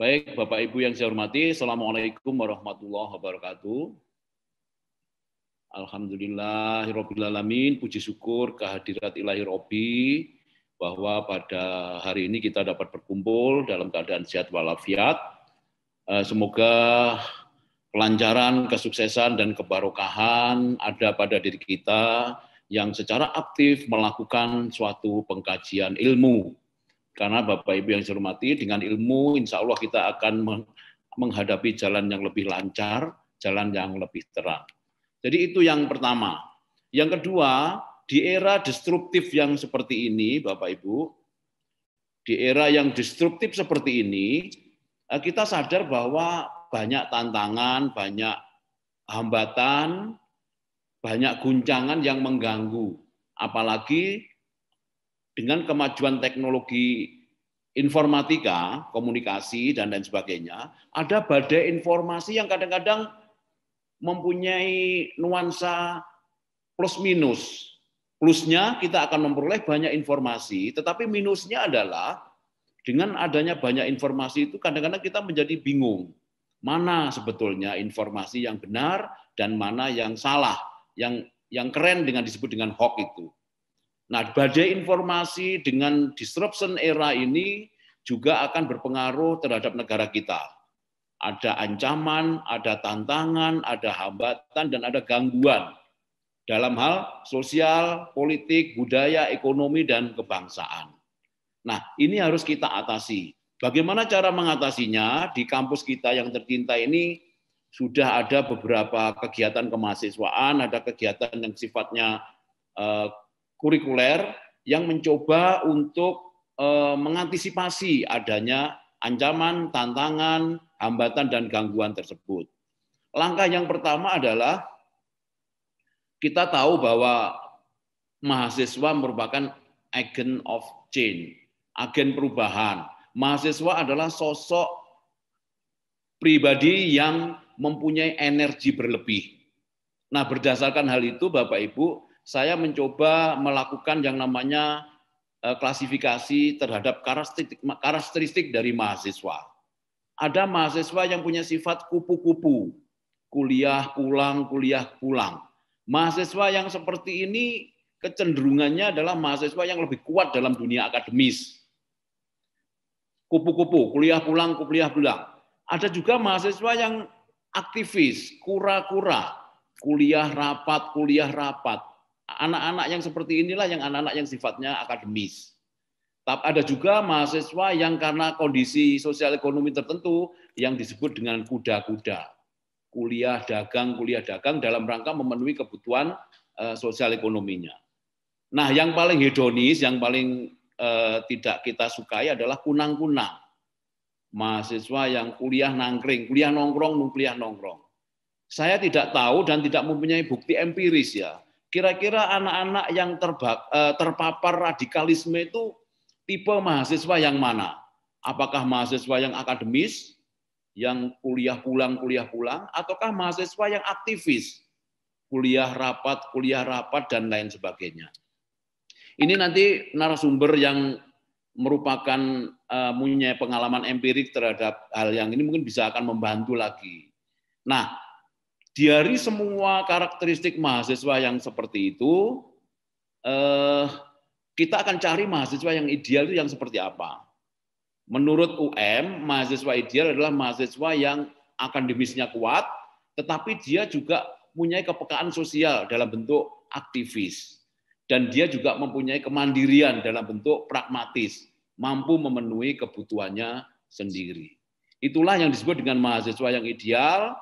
Baik, Bapak Ibu yang saya hormati, Assalamualaikum warahmatullahi wabarakatuh. Alhamdulillahirrabbilalamin, puji syukur kehadirat ilahi Robbi, bahwa pada hari ini kita dapat berkumpul dalam keadaan sehat walafiat. Semoga kelancaran, kesuksesan, dan kebarokahan ada pada diri kita yang secara aktif melakukan suatu pengkajian ilmu. Karena Bapak Ibu yang saya hormati, dengan ilmu insya Allah kita akan menghadapi jalan yang lebih lancar, jalan yang lebih terang. Jadi itu yang pertama. Yang kedua, di era destruktif yang seperti ini, Bapak Ibu, di era yang destruktif seperti ini, kita sadar bahwa banyak tantangan, banyak hambatan, banyak guncangan yang mengganggu. Apalagi dengan kemajuan teknologi informatika, komunikasi, dan lain sebagainya, ada badai informasi yang kadang-kadang mempunyai nuansa plus minus. Plusnya kita akan memperoleh banyak informasi, tetapi minusnya adalah dengan adanya banyak informasi itu kadang-kadang kita menjadi bingung. Mana sebetulnya informasi yang benar dan mana yang salah, yang keren dengan disebut dengan hoax itu. Nah, badai informasi dengan disruption era ini juga akan berpengaruh terhadap negara kita. Ada ancaman, ada tantangan, ada hambatan, dan ada gangguan dalam hal sosial, politik, budaya, ekonomi, dan kebangsaan. Nah, ini harus kita atasi. Bagaimana cara mengatasinya? Di kampus kita yang tercinta ini sudah ada beberapa kegiatan kemahasiswaan, ada kegiatan yang sifatnya kurikuler yang mencoba untuk mengantisipasi adanya ancaman, tantangan, hambatan, dan gangguan tersebut. Langkah yang pertama adalah kita tahu bahwa mahasiswa merupakan agent of change, agen perubahan. Mahasiswa adalah sosok pribadi yang mempunyai energi berlebih. Nah, berdasarkan hal itu, Bapak Ibu, saya mencoba melakukan yang namanya klasifikasi terhadap karakteristik dari mahasiswa. Ada mahasiswa yang punya sifat kupu-kupu, kuliah pulang. Mahasiswa yang seperti ini kecenderungannya adalah mahasiswa yang lebih kuat dalam dunia akademis. Kupu-kupu, kuliah pulang. Ada juga mahasiswa yang aktivis, kura-kura, kuliah rapat. Anak-anak yang seperti inilah yang anak-anak yang sifatnya akademis. Tapi ada juga mahasiswa yang karena kondisi sosial ekonomi tertentu yang disebut dengan kuda-kuda. Kuliah dagang dalam rangka memenuhi kebutuhan sosial ekonominya. Nah, yang paling hedonis, yang paling tidak kita sukai adalah kunang-kunang. Mahasiswa yang kuliah nangkring, kuliah nongkrong. Saya tidak tahu dan tidak mempunyai bukti empiris ya. Kira-kira anak-anak yang terpapar radikalisme itu tipe mahasiswa yang mana? Apakah mahasiswa yang akademis, yang kuliah pulang, ataukah mahasiswa yang aktivis, kuliah rapat, dan lain sebagainya. Ini nanti narasumber yang merupakan punya pengalaman empirik terhadap hal yang ini mungkin bisa akan membantu lagi. Nah, dari semua karakteristik mahasiswa yang seperti itu, kita akan cari mahasiswa yang ideal itu yang seperti apa. Menurut UM, mahasiswa ideal adalah mahasiswa yang akademisnya kuat, tetapi dia juga mempunyai kepekaan sosial dalam bentuk aktivis. Dan dia juga mempunyai kemandirian dalam bentuk pragmatis, mampu memenuhi kebutuhannya sendiri. Itulah yang disebut dengan mahasiswa yang ideal,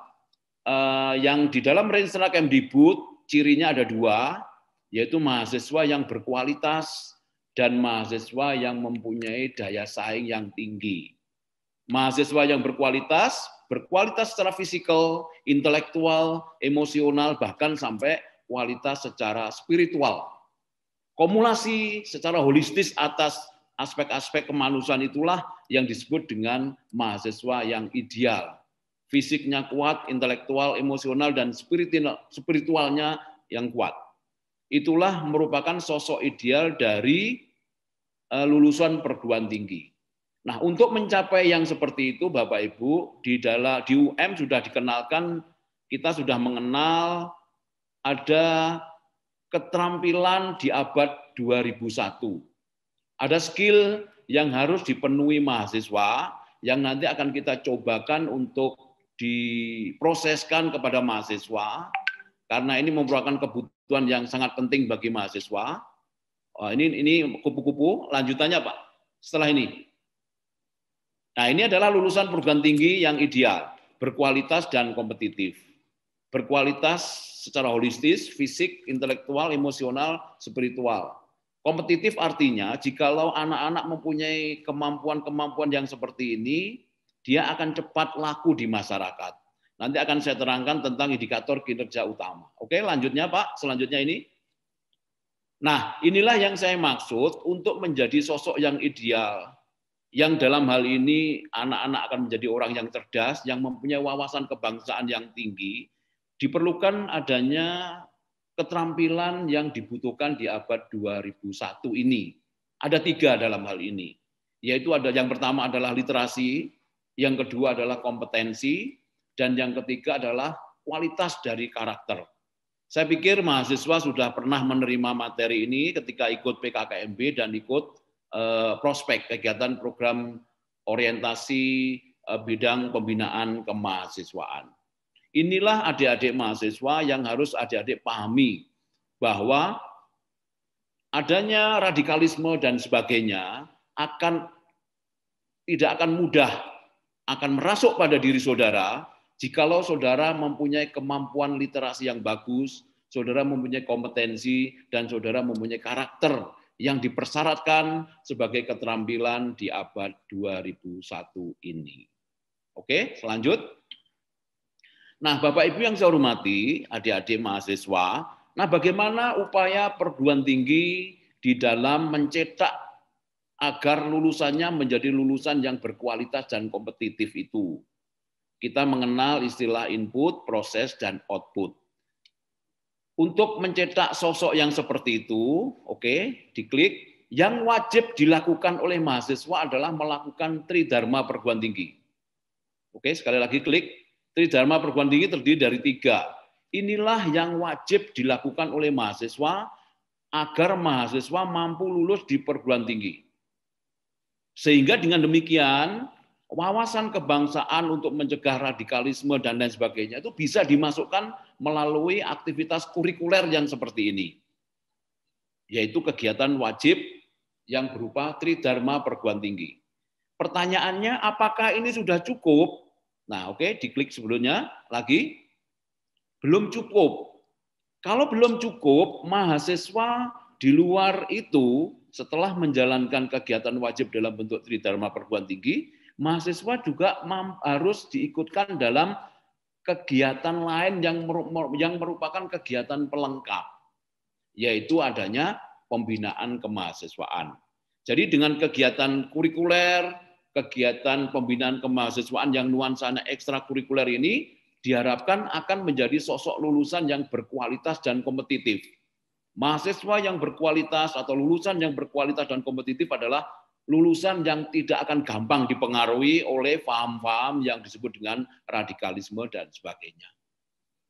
yang di dalam Renstra Kemdikbud cirinya ada dua, yaitu mahasiswa yang berkualitas dan mahasiswa yang mempunyai daya saing yang tinggi. Mahasiswa yang berkualitas secara fisikal, intelektual, emosional, bahkan sampai kualitas secara spiritual. Kumulasi secara holistis atas aspek-aspek kemanusiaan itulah yang disebut dengan mahasiswa yang ideal. Fisiknya kuat, intelektual, emosional, dan spiritualnya yang kuat. Itulah merupakan sosok ideal dari lulusan perguruan tinggi. Nah, untuk mencapai yang seperti itu, Bapak Ibu, di UM sudah dikenalkan, kita sudah mengenal ada keterampilan di abad 2001. Ada skill yang harus dipenuhi mahasiswa, yang nanti akan kita cobakan untuk diproseskan kepada mahasiswa, karena ini merupakan kebutuhan yang sangat penting bagi mahasiswa. Ini kupu-kupu, lanjutannya Pak, setelah ini. Nah, ini adalah lulusan perguruan tinggi yang ideal, berkualitas dan kompetitif. Berkualitas secara holistis, fisik, intelektual, emosional, spiritual. Kompetitif artinya jikalau anak-anak mempunyai kemampuan-kemampuan yang seperti ini, dia akan cepat laku di masyarakat. Nanti akan saya terangkan tentang indikator kinerja utama. Oke, lanjutnya Pak, selanjutnya ini. Nah, inilah yang saya maksud untuk menjadi sosok yang ideal, yang dalam hal ini anak-anak akan menjadi orang yang cerdas, yang mempunyai wawasan kebangsaan yang tinggi, diperlukan adanya keterampilan yang dibutuhkan di abad 2001 ini. Ada 3 dalam hal ini, yaitu ada yang pertama adalah literasi, yang kedua adalah kompetensi, dan yang ketiga adalah kualitas dari karakter. Saya pikir mahasiswa sudah pernah menerima materi ini ketika ikut PKKMB dan ikut prospek kegiatan program orientasi bidang pembinaan kemahasiswaan. Inilah adik-adik mahasiswa yang harus adik-adik pahami bahwa adanya radikalisme dan sebagainya tidak akan mudah akan merasuk pada diri saudara jikalau saudara mempunyai kemampuan literasi yang bagus, saudara mempunyai kompetensi, dan saudara mempunyai karakter yang dipersyaratkan sebagai keterampilan di abad 2001 ini. Oke, selanjut. Nah, Bapak Ibu yang saya hormati, adik-adik mahasiswa, nah bagaimana upaya perguruan tinggi di dalam mencetak agar lulusannya menjadi lulusan yang berkualitas dan kompetitif itu? Kita mengenal istilah input, proses, dan output. Untuk mencetak sosok yang seperti itu, oke, diklik. Yang wajib dilakukan oleh mahasiswa adalah melakukan tridharma perguruan tinggi. Oke, sekali lagi klik. Tridharma perguruan tinggi terdiri dari 3. Inilah yang wajib dilakukan oleh mahasiswa agar mahasiswa mampu lulus di perguruan tinggi. Sehingga dengan demikian, wawasan kebangsaan untuk mencegah radikalisme dan lain sebagainya itu bisa dimasukkan melalui aktivitas kurikuler yang seperti ini, yaitu kegiatan wajib yang berupa tridharma perguruan tinggi. Pertanyaannya, apakah ini sudah cukup? Nah, oke, diklik sebelumnya lagi. Belum cukup. Kalau belum cukup, mahasiswa di luar itu setelah menjalankan kegiatan wajib dalam bentuk tridharma perguruan tinggi, mahasiswa juga harus diikutkan dalam kegiatan lain yang merupakan kegiatan pelengkap, yaitu adanya pembinaan kemahasiswaan. Jadi dengan kegiatan kurikuler, kegiatan pembinaan kemahasiswaan yang nuansanya ekstrakurikuler ini diharapkan akan menjadi sosok lulusan yang berkualitas dan kompetitif. Mahasiswa yang berkualitas atau lulusan yang berkualitas dan kompetitif adalah lulusan yang tidak akan gampang dipengaruhi oleh paham-paham yang disebut dengan radikalisme dan sebagainya.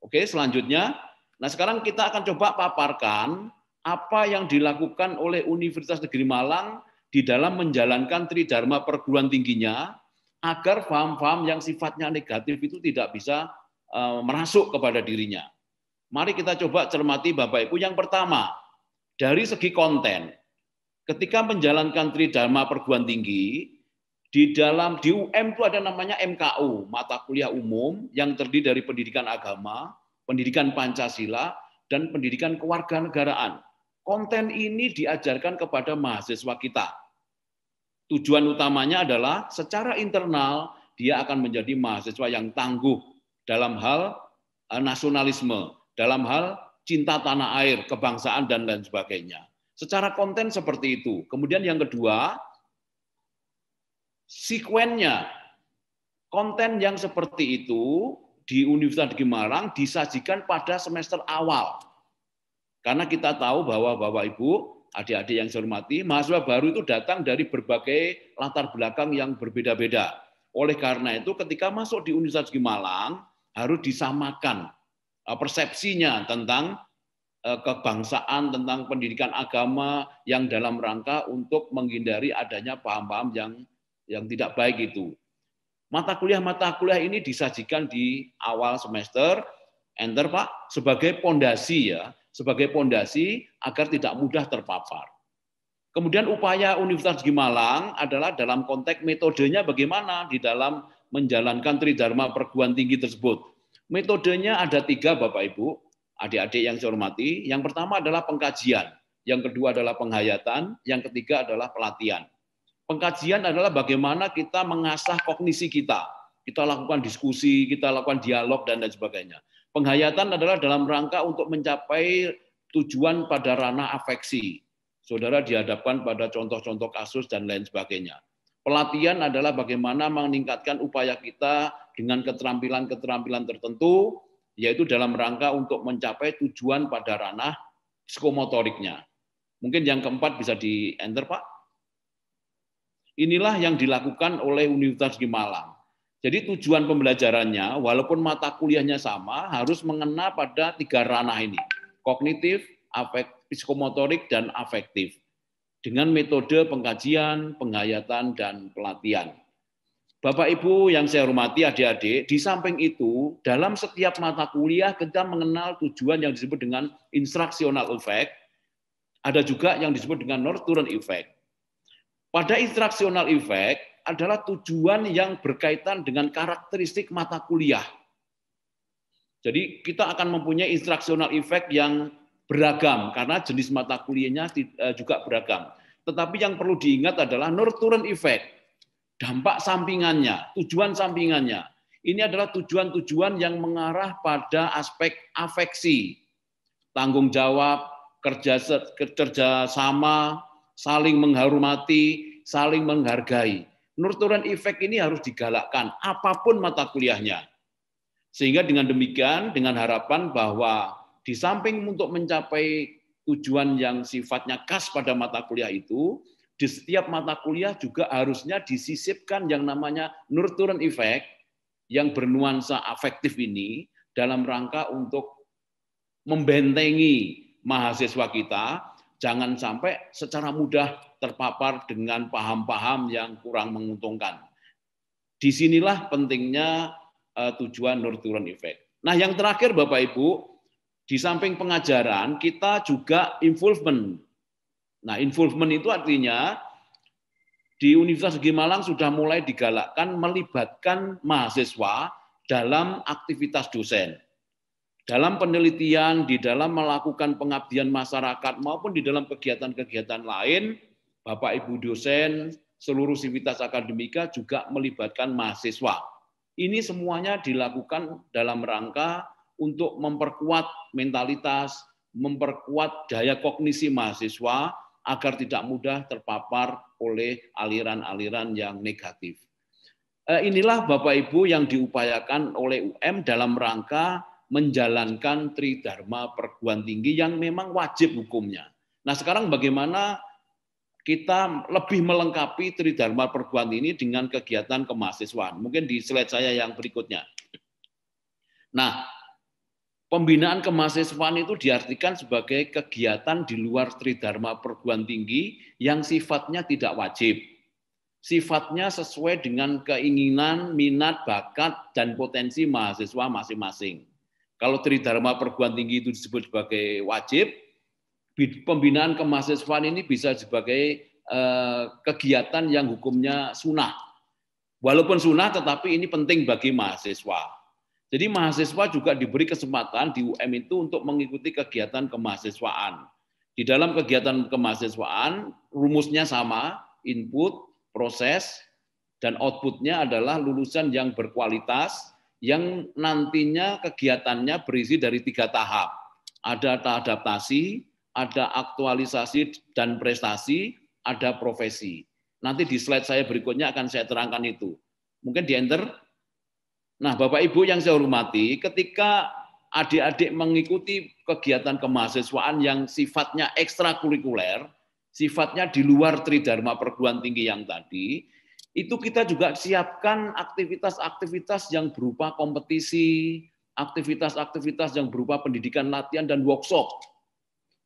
Oke, selanjutnya. Nah, sekarang kita akan coba paparkan apa yang dilakukan oleh Universitas Negeri Malang di dalam menjalankan tridharma perguruan tingginya agar paham-paham yang sifatnya negatif itu tidak bisa merasuk kepada dirinya. Mari kita coba cermati Bapak Ibu. Yang pertama, dari segi konten. Ketika menjalankan tridharma perguruan tinggi, di UM itu ada namanya MKU, mata kuliah umum, yang terdiri dari pendidikan agama, pendidikan Pancasila, dan pendidikan kewarganegaraan. Konten ini diajarkan kepada mahasiswa kita. Tujuan utamanya adalah secara internal dia akan menjadi mahasiswa yang tangguh dalam hal nasionalisme, dalam hal cinta tanah air, kebangsaan, dan lain sebagainya. Secara konten seperti itu. Kemudian yang kedua, sekuennya, konten yang seperti itu di Universitas Negeri Malang disajikan pada semester awal. Karena kita tahu bahwa Bapak Ibu, adik-adik yang saya hormati, mahasiswa baru itu datang dari berbagai latar belakang yang berbeda-beda. Oleh karena itu, ketika masuk di Universitas Negeri Malang, harus disamakan persepsinya tentang kebangsaan, tentang pendidikan agama yang dalam rangka untuk menghindari adanya paham-paham yang tidak baik itu. Mata kuliah ini disajikan di awal semester, enter Pak, sebagai pondasi ya, sebagai pondasi agar tidak mudah terpapar. Kemudian upaya Universitas Negeri Malang adalah dalam konteks metodenya bagaimana di dalam menjalankan Tridharma perguruan tinggi tersebut. Metodenya ada 3 Bapak Ibu, adik-adik yang saya hormati. Yang pertama adalah pengkajian, yang kedua adalah penghayatan, yang ketiga adalah pelatihan. Pengkajian adalah bagaimana kita mengasah kognisi kita. Kita lakukan diskusi, kita lakukan dialog, dan lain sebagainya. Penghayatan adalah dalam rangka untuk mencapai tujuan pada ranah afeksi. Saudara dihadapkan pada contoh-contoh kasus dan lain sebagainya. Pelatihan adalah bagaimana meningkatkan upaya kita dengan keterampilan-keterampilan tertentu, yaitu dalam rangka untuk mencapai tujuan pada ranah psikomotoriknya. Mungkin yang keempat bisa di-enter, Pak. Inilah yang dilakukan oleh Universitas Negeri Malang. Jadi tujuan pembelajarannya, walaupun mata kuliahnya sama, harus mengena pada 3 ranah ini. Kognitif, psikomotorik, dan afektif. Dengan metode pengkajian, penghayatan, dan pelatihan. Bapak Ibu yang saya hormati adik-adik, di samping itu, dalam setiap mata kuliah kita mengenal tujuan yang disebut dengan instructional effect, ada juga yang disebut dengan nurturing effect. Pada instructional effect adalah tujuan yang berkaitan dengan karakteristik mata kuliah. Jadi kita akan mempunyai instructional effect yang beragam, karena jenis mata kuliahnya juga beragam. Tetapi yang perlu diingat adalah nurturing effect, dampak sampingannya, tujuan sampingannya. Ini adalah tujuan-tujuan yang mengarah pada aspek afeksi, tanggung jawab, kerja sama, saling menghormati, saling menghargai. Nurturing effect ini harus digalakkan, apapun mata kuliahnya. Sehingga dengan demikian, dengan harapan bahwa di samping untuk mencapai tujuan yang sifatnya khas pada mata kuliah itu, di setiap mata kuliah juga harusnya disisipkan yang namanya nurturing effect yang bernuansa afektif ini dalam rangka untuk membentengi mahasiswa kita, jangan sampai secara mudah terpapar dengan paham-paham yang kurang menguntungkan. Disinilah pentingnya tujuan nurturing effect. Nah, yang terakhir Bapak Ibu, di samping pengajaran, kita juga involvement. Nah, involvement itu artinya di Universitas Negeri Malang sudah mulai digalakkan melibatkan mahasiswa dalam aktivitas dosen. Dalam penelitian, di dalam melakukan pengabdian masyarakat, maupun di dalam kegiatan-kegiatan lain, Bapak Ibu dosen, seluruh sivitas akademika juga melibatkan mahasiswa. Ini semuanya dilakukan dalam rangka untuk memperkuat mentalitas, memperkuat daya kognisi mahasiswa agar tidak mudah terpapar oleh aliran-aliran yang negatif. Inilah Bapak Ibu yang diupayakan oleh UM dalam rangka menjalankan Tridharma perguruan tinggi yang memang wajib hukumnya. Nah, sekarang bagaimana kita lebih melengkapi Tridharma perguruan ini dengan kegiatan kemahasiswaan? Mungkin di slide saya yang berikutnya. Nah, pembinaan kemahasiswaan itu diartikan sebagai kegiatan di luar Tridharma perguruan tinggi yang sifatnya tidak wajib. Sifatnya sesuai dengan keinginan, minat, bakat, dan potensi mahasiswa masing-masing. Kalau Tridharma perguruan tinggi itu disebut sebagai wajib, pembinaan kemahasiswaan ini bisa sebagai kegiatan yang hukumnya sunnah. Walaupun sunnah, tetapi ini penting bagi mahasiswa. Jadi mahasiswa juga diberi kesempatan di UM itu untuk mengikuti kegiatan kemahasiswaan. Di dalam kegiatan kemahasiswaan, rumusnya sama, input, proses, dan outputnya adalah lulusan yang berkualitas, yang nantinya kegiatannya berisi dari 3 tahap. Ada tahap adaptasi, ada aktualisasi dan prestasi, ada profesi. Nanti di slide saya berikutnya akan saya terangkan itu. Mungkin di-enter. Nah, Bapak Ibu yang saya hormati, ketika adik-adik mengikuti kegiatan kemahasiswaan yang sifatnya ekstrakurikuler, sifatnya di luar Tridharma perguruan tinggi yang tadi, itu kita juga siapkan aktivitas-aktivitas yang berupa kompetisi, aktivitas-aktivitas yang berupa pendidikan, latihan, dan workshop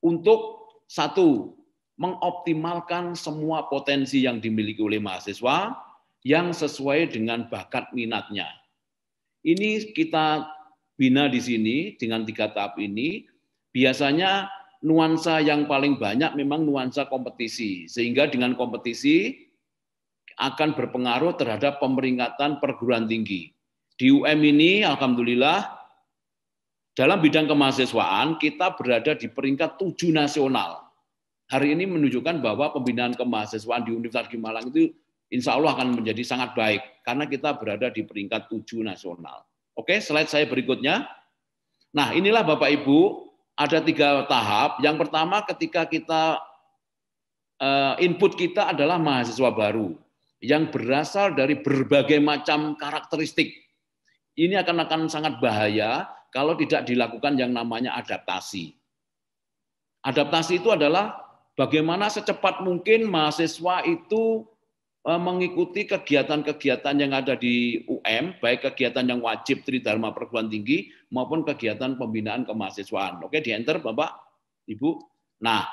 untuk satu, mengoptimalkan semua potensi yang dimiliki oleh mahasiswa yang sesuai dengan bakat minatnya. Ini kita bina di sini dengan 3 tahap ini. Biasanya nuansa yang paling banyak memang nuansa kompetisi, sehingga dengan kompetisi akan berpengaruh terhadap pemeringkatan perguruan tinggi. Di UM ini, alhamdulillah, dalam bidang kemahasiswaan kita berada di peringkat 7 nasional. Hari ini menunjukkan bahwa pembinaan kemahasiswaan di Universitas Negeri Malang itu insya Allah akan menjadi sangat baik karena kita berada di peringkat 7 nasional. Oke, slide saya berikutnya. Nah, inilah Bapak Ibu, ada 3 tahap. Yang pertama ketika kita input kita adalah mahasiswa baru yang berasal dari berbagai macam karakteristik. Ini akan sangat bahaya kalau tidak dilakukan yang namanya adaptasi. Adaptasi itu adalah bagaimana secepat mungkin mahasiswa itu mengikuti kegiatan-kegiatan yang ada di UM, baik kegiatan yang wajib Tridharma perguruan tinggi maupun kegiatan pembinaan kemahasiswaan. Oke, di enter Bapak, Ibu. Nah,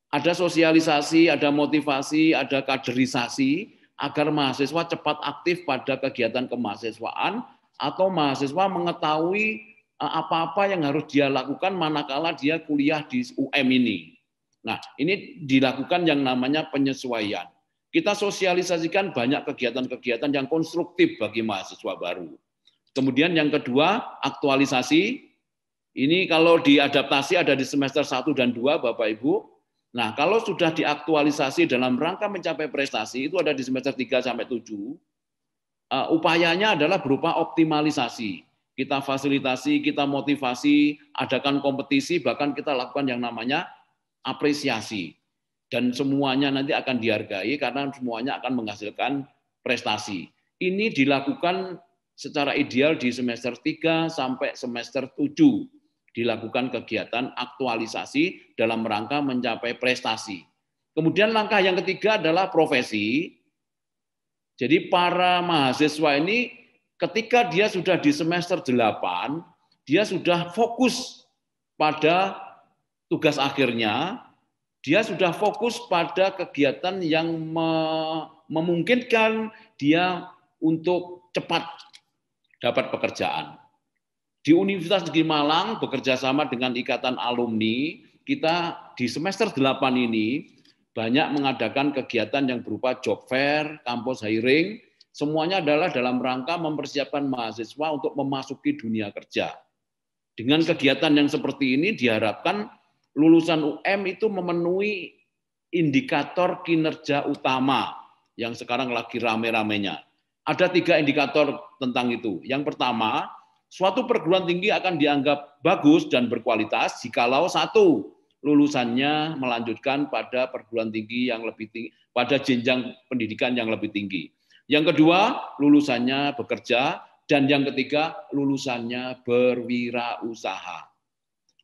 ada sosialisasi, ada motivasi, ada kaderisasi agar mahasiswa cepat aktif pada kegiatan kemahasiswaan atau mahasiswa mengetahui apa-apa yang harus dia lakukan manakala dia kuliah di UM ini. Nah, ini dilakukan yang namanya penyesuaian. Kita sosialisasikan banyak kegiatan-kegiatan yang konstruktif bagi mahasiswa baru. Kemudian yang kedua, aktualisasi. Ini kalau diadaptasi ada di semester 1 dan 2, Bapak Ibu. Nah, kalau sudah diaktualisasi dalam rangka mencapai prestasi, itu ada di semester 3 sampai 7. Upayanya adalah berupa optimalisasi. Kita fasilitasi, kita motivasi, adakan kompetisi, bahkan kita lakukan yang namanya apresiasi. Dan semuanya nanti akan dihargai karena semuanya akan menghasilkan prestasi. Ini dilakukan secara ideal di semester 3 sampai semester 7. Dilakukan kegiatan aktualisasi dalam rangka mencapai prestasi. Kemudian langkah yang ketiga adalah profesi. Jadi para mahasiswa ini ketika dia sudah di semester 8, dia sudah fokus pada tugas akhirnya, dia sudah fokus pada kegiatan yang memungkinkan dia untuk cepat dapat pekerjaan. Di Universitas Negeri Malang bekerja sama dengan Ikatan Alumni, kita di semester 8 ini banyak mengadakan kegiatan yang berupa job fair, kampus hiring, semuanya adalah dalam rangka mempersiapkan mahasiswa untuk memasuki dunia kerja. Dengan kegiatan yang seperti ini diharapkan lulusan UM itu memenuhi indikator kinerja utama yang sekarang lagi rame-ramenya. Ada 3 indikator tentang itu. Yang pertama, suatu perguruan tinggi akan dianggap bagus dan berkualitas jikalau 1, lulusannya melanjutkan pada perguruan tinggi yang lebih tinggi, pada jenjang pendidikan yang lebih tinggi. Yang kedua, lulusannya bekerja, dan yang ketiga, lulusannya berwirausaha.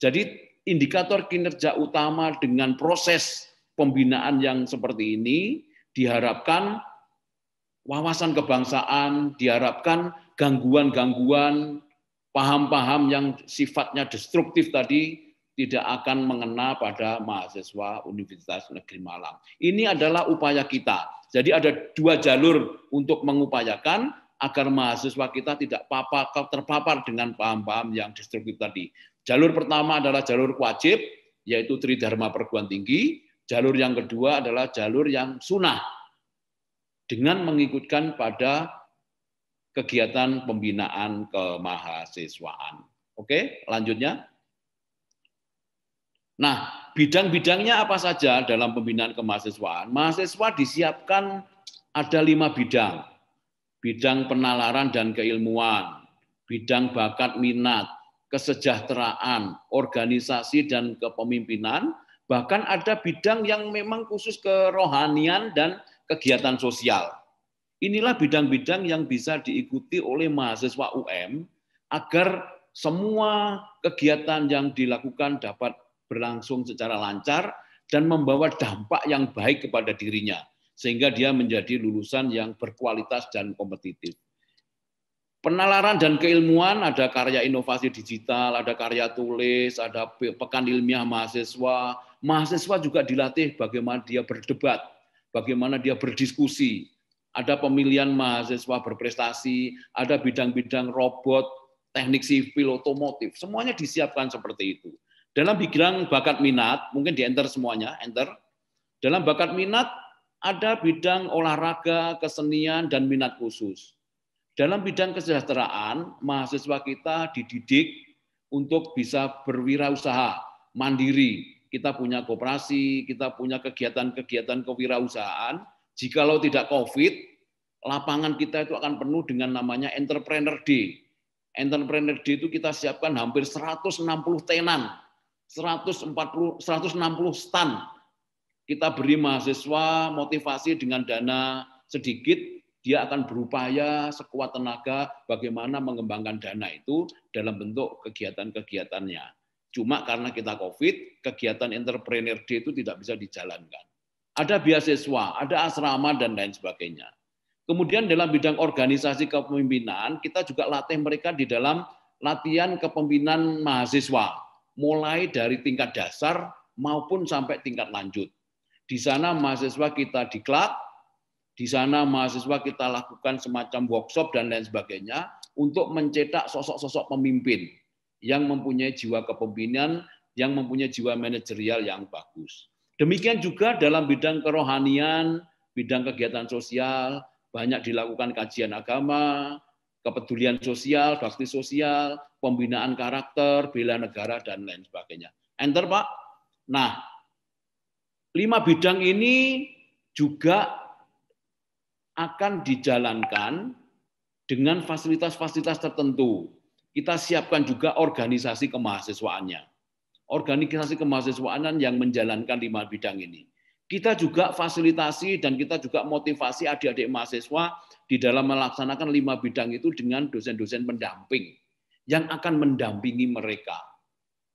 Jadi indikator kinerja utama dengan proses pembinaan yang seperti ini diharapkan wawasan kebangsaan, diharapkan gangguan-gangguan, paham-paham yang sifatnya destruktif tadi tidak akan mengena pada mahasiswa Universitas Negeri Malang. Ini adalah upaya kita. Jadi ada 2 jalur untuk mengupayakan agar mahasiswa kita tidak terpapar dengan paham-paham yang destruktif tadi. Jalur pertama adalah jalur wajib, yaitu Tridharma perguruan tinggi. Jalur yang kedua adalah jalur yang sunnah, dengan mengikutkan pada kegiatan pembinaan kemahasiswaan. Oke, lanjutnya. Nah, bidang-bidangnya apa saja dalam pembinaan kemahasiswaan? Mahasiswa disiapkan ada 5 bidang. Bidang penalaran dan keilmuan, bidang bakat minat, kesejahteraan, organisasi dan kepemimpinan, bahkan ada bidang yang memang khusus kerohanian dan kegiatan sosial. Inilah bidang-bidang yang bisa diikuti oleh mahasiswa UM agar semua kegiatan yang dilakukan dapat berlangsung secara lancar dan membawa dampak yang baik kepada dirinya, sehingga dia menjadi lulusan yang berkualitas dan kompetitif. Penalaran dan keilmuan, ada karya inovasi digital, ada karya tulis, ada pekan ilmiah mahasiswa. Mahasiswa juga dilatih bagaimana dia berdebat, bagaimana dia berdiskusi. Ada pemilihan mahasiswa berprestasi, ada bidang-bidang robot, teknik sipil, otomotif, semuanya disiapkan seperti itu. Dalam bidang bakat minat, mungkin di enter semuanya, enter. Dalam bakat minat ada bidang olahraga, kesenian, dan minat khusus. Dalam bidang kesejahteraan, mahasiswa kita dididik untuk bisa berwirausaha, mandiri. Kita punya koperasi, kita punya kegiatan-kegiatan kewirausahaan. Jikalau tidak COVID, lapangan kita itu akan penuh dengan namanya Entrepreneur Day. Entrepreneur Day itu kita siapkan hampir 160 tenan, 160 stand. Kita beri mahasiswa motivasi dengan dana sedikit, dia akan berupaya sekuat tenaga bagaimana mengembangkan dana itu dalam bentuk kegiatan-kegiatannya. Cuma karena kita COVID, kegiatan Entrepreneur Day itu tidak bisa dijalankan. Ada beasiswa, ada asrama, dan lain sebagainya. Kemudian dalam bidang organisasi kepemimpinan, kita juga latih mereka di dalam latihan kepemimpinan mahasiswa, mulai dari tingkat dasar maupun sampai tingkat lanjut. Di sana mahasiswa kita diklat, di sana mahasiswa kita lakukan semacam workshop dan lain sebagainya untuk mencetak sosok-sosok pemimpin yang mempunyai jiwa kepemimpinan, yang mempunyai jiwa manajerial yang bagus. Demikian juga dalam bidang kerohanian, bidang kegiatan sosial, banyak dilakukan kajian agama, kepedulian sosial, bakti sosial, pembinaan karakter, bela negara, dan lain sebagainya. Enter, Pak. Nah, 5 bidang ini juga akan dijalankan dengan fasilitas-fasilitas tertentu. Kita siapkan juga organisasi kemahasiswaannya. Organisasi kemahasiswaan yang menjalankan 5 bidang ini. Kita juga fasilitasi dan kita juga motivasi adik-adik mahasiswa di dalam melaksanakan 5 bidang itu dengan dosen-dosen pendamping yang akan mendampingi mereka.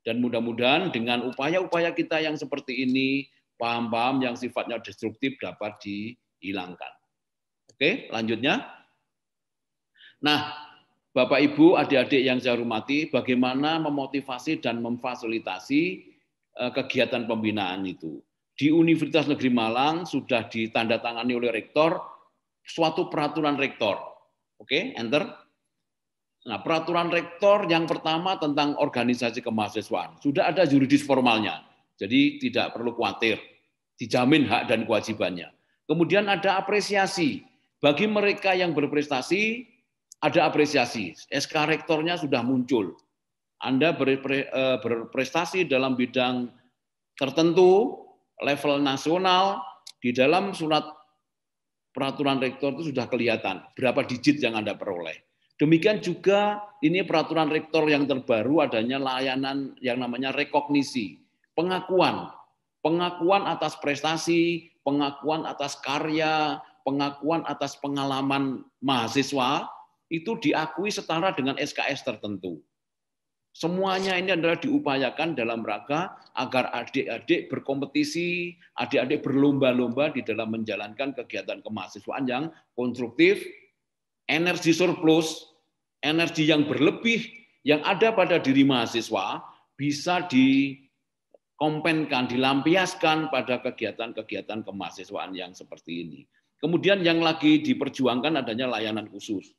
Dan mudah-mudahan dengan upaya-upaya kita yang seperti ini, paham-paham yang sifatnya destruktif dapat dihilangkan. Oke, lanjutnya. Nah, Bapak Ibu, adik-adik yang saya hormati, bagaimana memotivasi dan memfasilitasi kegiatan pembinaan itu. Di Universitas Negeri Malang sudah ditandatangani oleh rektor suatu peraturan rektor. Oke, enter. Nah, peraturan rektor yang pertama tentang organisasi kemahasiswaan. Sudah ada juridis formalnya. Jadi tidak perlu khawatir. Dijamin hak dan kewajibannya. Kemudian ada apresiasi. Bagi mereka yang berprestasi, ada apresiasi. SK rektornya sudah muncul. Anda berprestasi dalam bidang tertentu, level nasional, di dalam surat peraturan rektor itu sudah kelihatan berapa digit yang Anda peroleh. Demikian juga ini peraturan rektor yang terbaru adanya layanan yang namanya rekognisi, pengakuan atas prestasi, pengakuan atas karya, pengakuan atas pengalaman mahasiswa itu diakui setara dengan SKS tertentu. Semuanya ini adalah diupayakan dalam rangka agar adik-adik berkompetisi, adik-adik berlomba-lomba di dalam menjalankan kegiatan kemahasiswaan yang konstruktif, energi surplus, energi yang berlebih yang ada pada diri mahasiswa bisa dikompenkan, dilampiaskan pada kegiatan-kegiatan kemahasiswaan yang seperti ini. Kemudian yang lagi diperjuangkan adanya layanan khusus.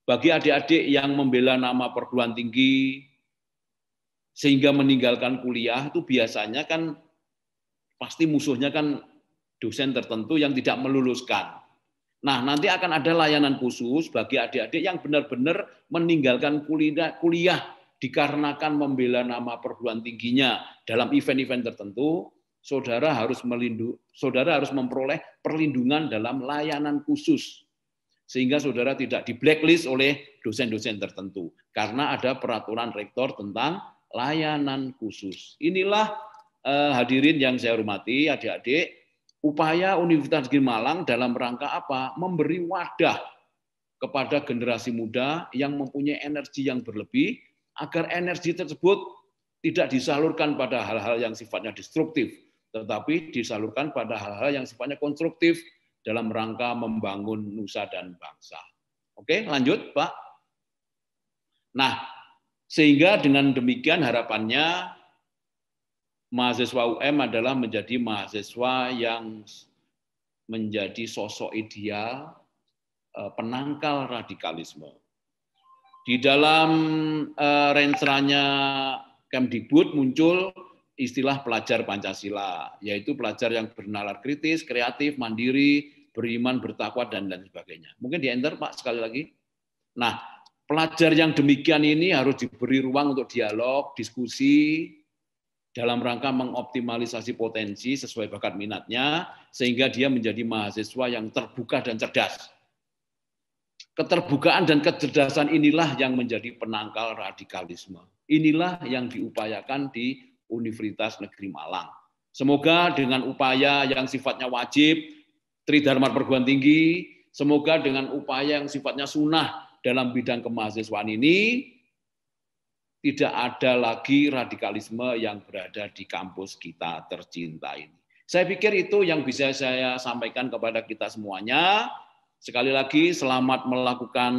Bagi adik-adik yang membela nama perguruan tinggi, sehingga meninggalkan kuliah, itu biasanya kan pasti musuhnya kan dosen tertentu yang tidak meluluskan. Nah, nanti akan ada layanan khusus bagi adik-adik yang benar-benar meninggalkan kuliah dikarenakan membela nama perguruan tingginya dalam event-event tertentu. Saudara harus memperoleh perlindungan dalam layanan khusus sehingga saudara tidak di blacklist oleh dosen-dosen tertentu karena ada peraturan rektor tentang layanan khusus. Inilah hadirin yang saya hormati, adik-adik, upaya Universitas Negeri Malang dalam rangka apa? Memberi wadah kepada generasi muda yang mempunyai energi yang berlebih agar energi tersebut tidak disalurkan pada hal-hal yang sifatnya destruktif, tetapi disalurkan pada hal-hal yang sifatnya konstruktif dalam rangka membangun nusa dan bangsa. Oke, lanjut, Pak. Nah, sehingga dengan demikian harapannya mahasiswa UM adalah menjadi mahasiswa yang menjadi sosok ideal penangkal radikalisme. Di dalam rensranya Kemdikbud muncul istilah pelajar Pancasila, yaitu pelajar yang bernalar kritis, kreatif, mandiri, beriman, bertakwa, dan lain sebagainya. Mungkin di enter, Pak, sekali lagi. Nah, pelajar yang demikian ini harus diberi ruang untuk dialog, diskusi, dalam rangka mengoptimalisasi potensi sesuai bakat minatnya, sehingga dia menjadi mahasiswa yang terbuka dan cerdas. Keterbukaan dan kecerdasan inilah yang menjadi penangkal radikalisme. Inilah yang diupayakan di Universitas Negeri Malang. Semoga dengan upaya yang sifatnya wajib, Tridharma Perguruan Tinggi, semoga dengan upaya yang sifatnya sunnah dalam bidang kemahasiswaan ini, tidak ada lagi radikalisme yang berada di kampus kita tercinta ini. Saya pikir itu yang bisa saya sampaikan kepada kita semuanya. Sekali lagi, selamat melakukan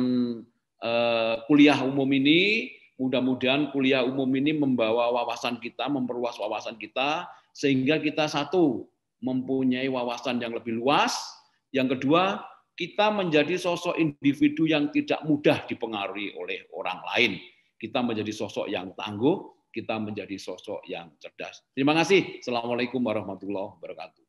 kuliah umum ini. Mudah-mudahan kuliah umum ini membawa wawasan kita, memperluas wawasan kita, sehingga kita satu, mempunyai wawasan yang lebih luas. Yang kedua, kita menjadi sosok individu yang tidak mudah dipengaruhi oleh orang lain. Kita menjadi sosok yang tangguh, kita menjadi sosok yang cerdas. Terima kasih. Assalamualaikum warahmatullahi wabarakatuh.